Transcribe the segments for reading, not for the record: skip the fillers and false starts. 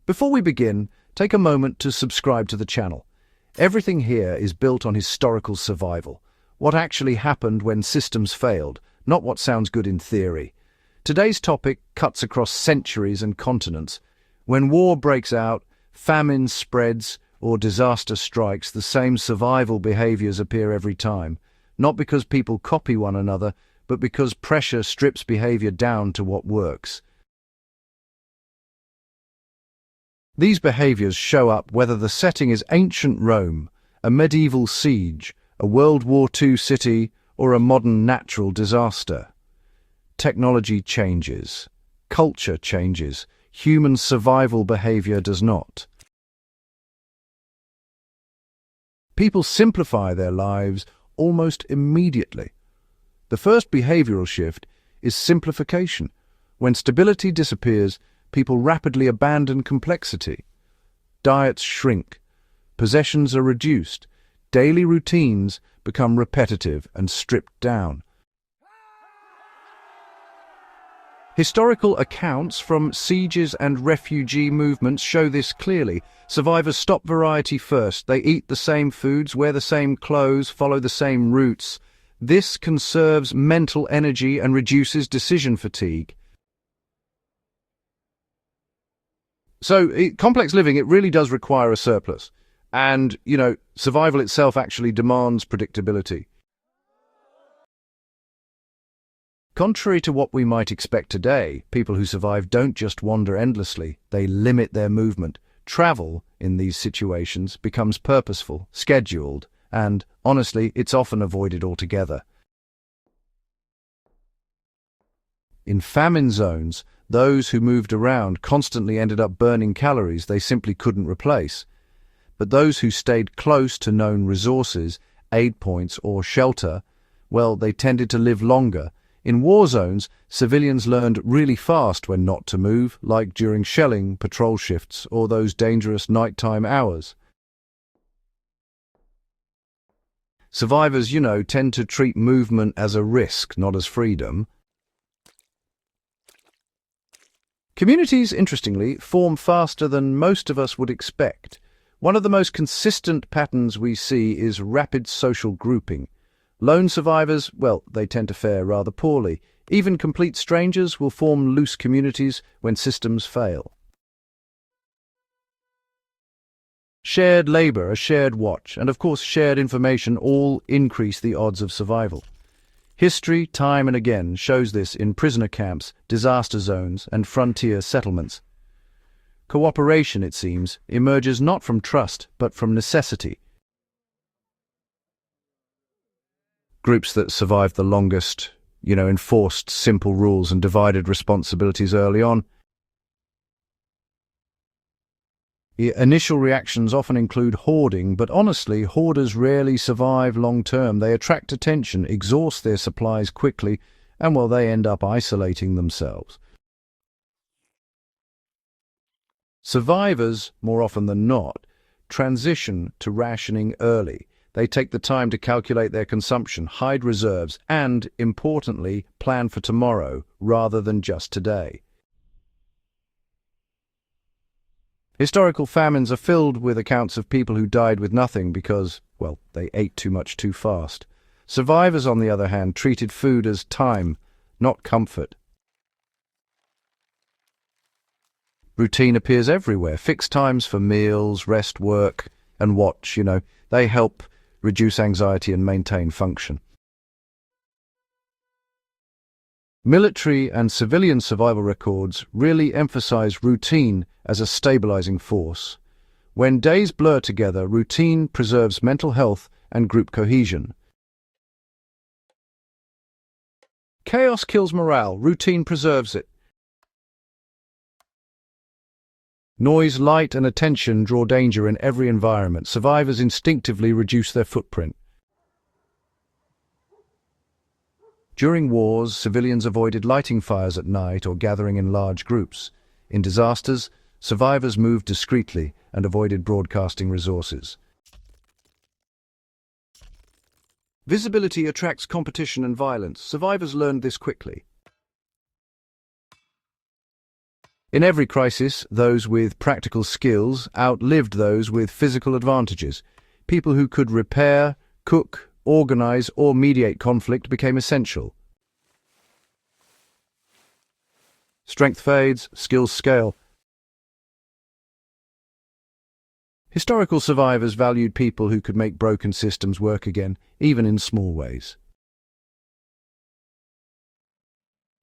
Before we begin, take a moment to subscribe to the channel. Everything here is built on historical survival. What actually happened when systems failed, not what sounds good in theory. Today's topic cuts across centuries and continents. When war breaks out, famine spreads, or disaster strikes, the same survival behaviors appear every time. Not because people copy one another, but because pressure strips behavior down to what works. These behaviors show up whether the setting is ancient Rome, a medieval siege, a World War II city, or a modern natural disaster. Technology changes, culture changes, human survival behavior does not. People simplify their lives almost immediately. The first behavioral shift is simplification. When stability disappears, people rapidly abandon complexity. Diets shrink, possessions are reduced, daily routines become repetitive and stripped down. Historical accounts from sieges and refugee movements show this clearly. Survivors stop variety first. They eat the same foods, wear the same clothes, follow the same routes. This conserves mental energy and reduces decision fatigue. So, complex living, it really does require a surplus. And, survival itself actually demands predictability. Contrary to what we might expect today, people who survive don't just wander endlessly, they limit their movement. Travel, in these situations, becomes purposeful, scheduled, and, honestly, it's often avoided altogether. In famine zones, those who moved around constantly ended up burning calories they simply couldn't replace. But those who stayed close to known resources, aid points, or shelter, well, they tended to live longer. In war zones, civilians learned really fast when not to move, like during shelling, patrol shifts, or those dangerous nighttime hours. Survivors, tend to treat movement as a risk, not as freedom. Communities, interestingly, form faster than most of us would expect. One of the most consistent patterns we see is rapid social grouping. Lone survivors, well, they tend to fare rather poorly. Even complete strangers will form loose communities when systems fail. Shared labor, a shared watch, and of course shared information all increase the odds of survival. History, time and again, shows this in prisoner camps, disaster zones, and frontier settlements. Cooperation, it seems, emerges not from trust, but from necessity. Groups that survived the longest, enforced simple rules and divided responsibilities early on. Initial reactions often include hoarding, but honestly, hoarders rarely survive long-term. They attract attention, exhaust their supplies quickly, and they end up isolating themselves. Survivors, more often than not, transition to rationing early. They take the time to calculate their consumption, hide reserves, and, importantly, plan for tomorrow rather than just today. Historical famines are filled with accounts of people who died with nothing because, they ate too much too fast. Survivors, on the other hand, treated food as time, not comfort. Routine appears everywhere. Fixed times for meals, rest, work, and watch, they help reduce anxiety and maintain function. Military and civilian survival records really emphasize routine as a stabilizing force. When days blur together, routine preserves mental health and group cohesion. Chaos kills morale, routine preserves it. Noise, light, and attention draw danger in every environment. Survivors instinctively reduce their footprint. During wars, civilians avoided lighting fires at night or gathering in large groups. In disasters, survivors moved discreetly and avoided broadcasting resources. Visibility attracts competition and violence. Survivors learned this quickly. In every crisis, those with practical skills outlived those with physical advantages. People who could repair, cook, organize, or mediate conflict became essential. Strength fades, skills scale. Historical survivors valued people who could make broken systems work again, even in small ways.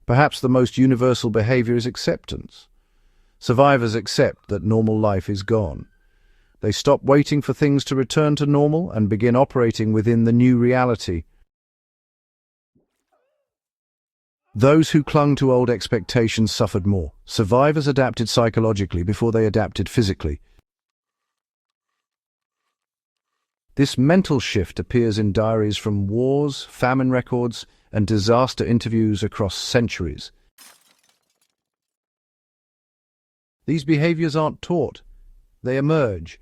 Perhaps the most universal behavior is acceptance. Survivors accept that normal life is gone. They stop waiting for things to return to normal and begin operating within the new reality. Those who clung to old expectations suffered more. Survivors adapted psychologically before they adapted physically. This mental shift appears in diaries from wars, famine records, and disaster interviews across centuries. These behaviors aren't taught. They emerge.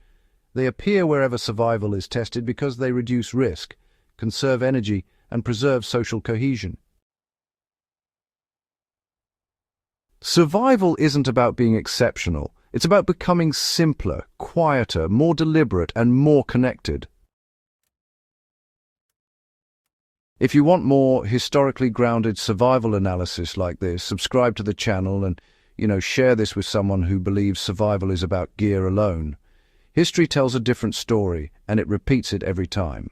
They appear wherever survival is tested because they reduce risk, conserve energy, and preserve social cohesion. Survival isn't about being exceptional. It's about becoming simpler, quieter, more deliberate, and more connected. If you want more historically grounded survival analysis like this, subscribe to the channel and, share this with someone who believes survival is about gear alone. History tells a different story, and it repeats it every time.